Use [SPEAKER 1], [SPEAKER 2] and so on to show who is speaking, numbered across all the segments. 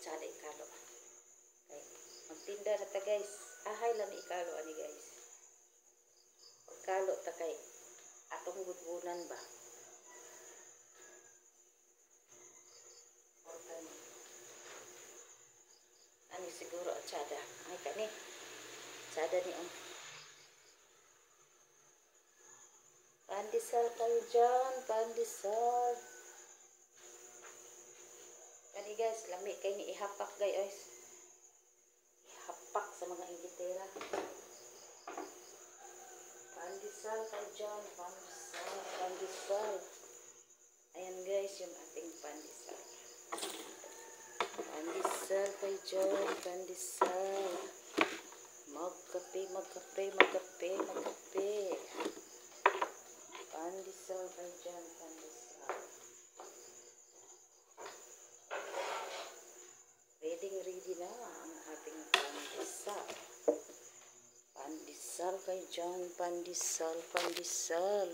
[SPEAKER 1] tsada ikalo. Okay. Magtinda na ta guys. Ahay lang ikalo ani guys. Pagkalo ta kay atong gudgunan ba. Ani siguro at tsada. Ay kani. Tsada ni Pandesal kayo dyan. Pandesal. Kani guys, lami kayo ni ihapak guys. Ihapak sa mga ingitera. Pandesal kayo dyan. Pandesal. Pandesal. Ayan guys, yung ating pandesal. Pandesal kayo dyan. Pandesal. Magkape, magkape, magkape, magkape. Pandesal kayo dyan. Pandesal. Ready na ang ating pandesal. Pandesal kayo dyan. Pandesal, pandesal.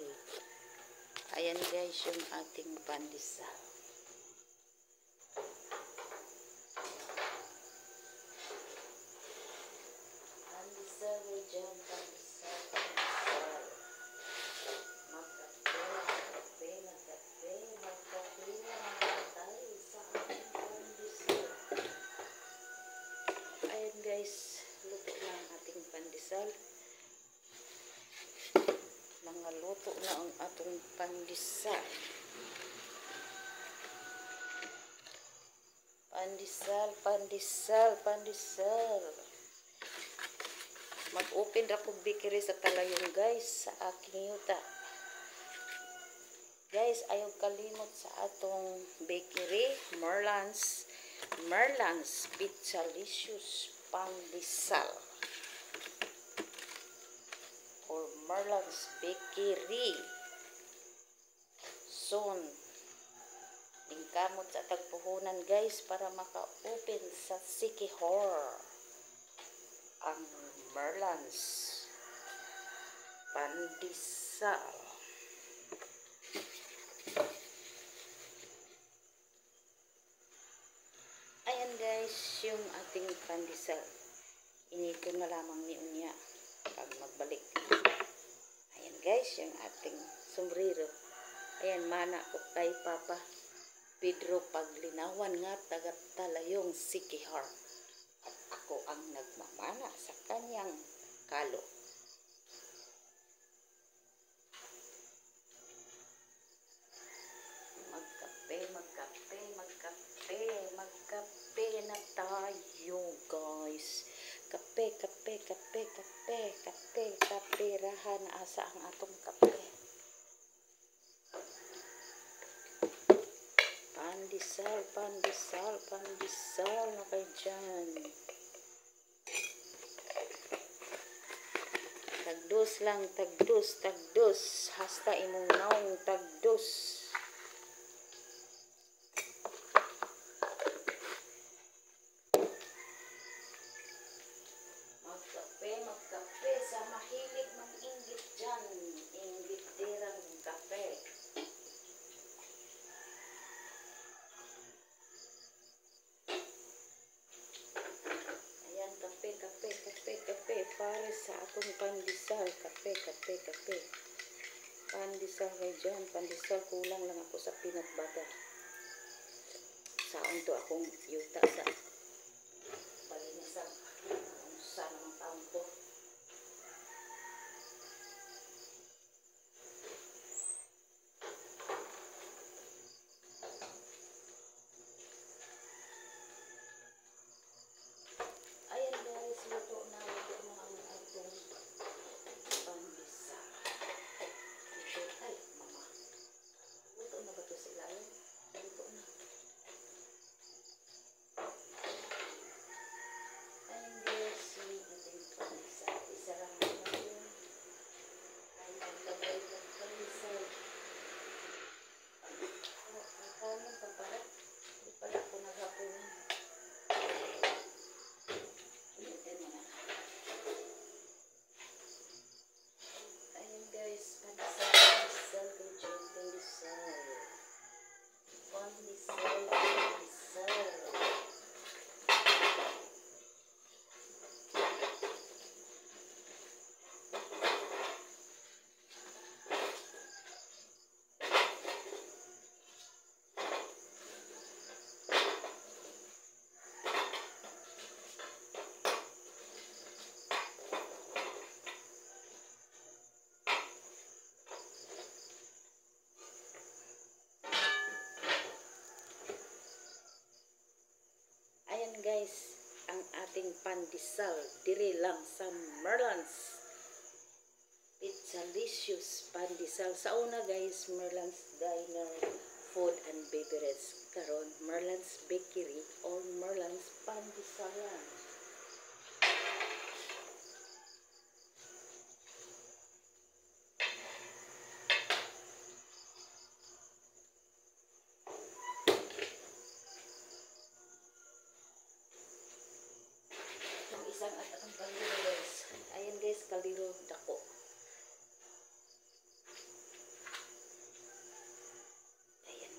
[SPEAKER 1] Ayan guys, yung ating pandesal. Pandesal kayo dyan. Pandesal, pandesal. Magkape, magkape, magkape, magkape. Magkatay sa ating pandesal. Ayan guys, luto na ang ating pandesal. Mga luto na ang atong pandesal. Pandesal, pandesal, pandesal. Mag-open ra kog bakery sa Talayong guys sa aking yuta. Guys, ayaw kalimot sa atong bakery, Merlan's Pizzalicious Pandesal. Or Merlan's Bakery. Soon, lingkamot sa tagpuhunan guys para maka-open sa Sikihor ang Merlan's Pandesal. Ayan guys, yung ating pandesal. Inito na lamang ni Unya pag magbalik. Ayan guys, yung ating sombrero. Ayan, mana ko kay Papa Pedro Paglinawan nga taga Talayong Sikihor. At ako ang nagmamana sa kanyang kalo. Magkape, magkape, magkape, magkape na tayo guys. Kape, kape, kape, kape, kape, kape, rahan asa ang atong kape. Pandesal, pandesal, pandesal na kayo dyan. Tagdos lang, tagdos, tagdos. Hasta imong naong tagdos. Magkape, magkape. Sa mahilig mag-inggit dyan. Inggiterang kape. Ayan, kape, kape, kape, kape. Para sa atong pandesal. Kape, kape, kape. Pandesal kayo dyan. Pandesal, kulang lang ako sa peanut butter. Saan to akong yuta sa balinisan. Sa namang taon to. Ayan guys, luto na ang atong pandesal. Ay, mama. Luto na ba ito sa ilalim? Luto na. Ayan guys, yung ating pandesal. guys, ang ating pandesal diri lang sa Merlands. Pizzalicious pandesal. Sa una guys, Merlands Diner Food and Beverage. Karon Merlands Bakery or Merlands Pandesalan. Yung isang at ang kaliro guys. Ayan guys, kaliro dako.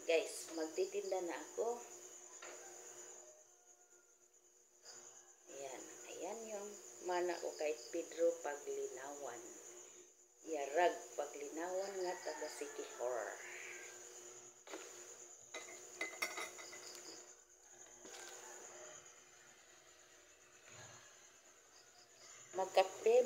[SPEAKER 1] Guys, magtitinda na ako. Ayan yung mana ko kay Pedro Paglinawan. Yarag Paglinawan nga taga Sikihor. Magkape.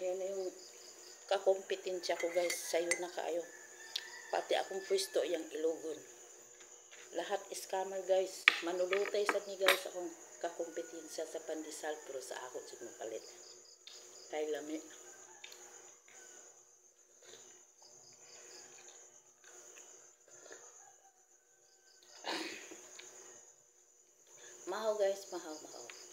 [SPEAKER 1] Ayan na yung kakompetensya ko guys. Sayo na kayo. Pati akong pwesto yung ilugon. Lahat scammer guys. Manulutay sad ni guys akong kakompetensya sa pandesal. Pero sa ako siguro palit. Kay lami. Mahaw guys. Mahaw.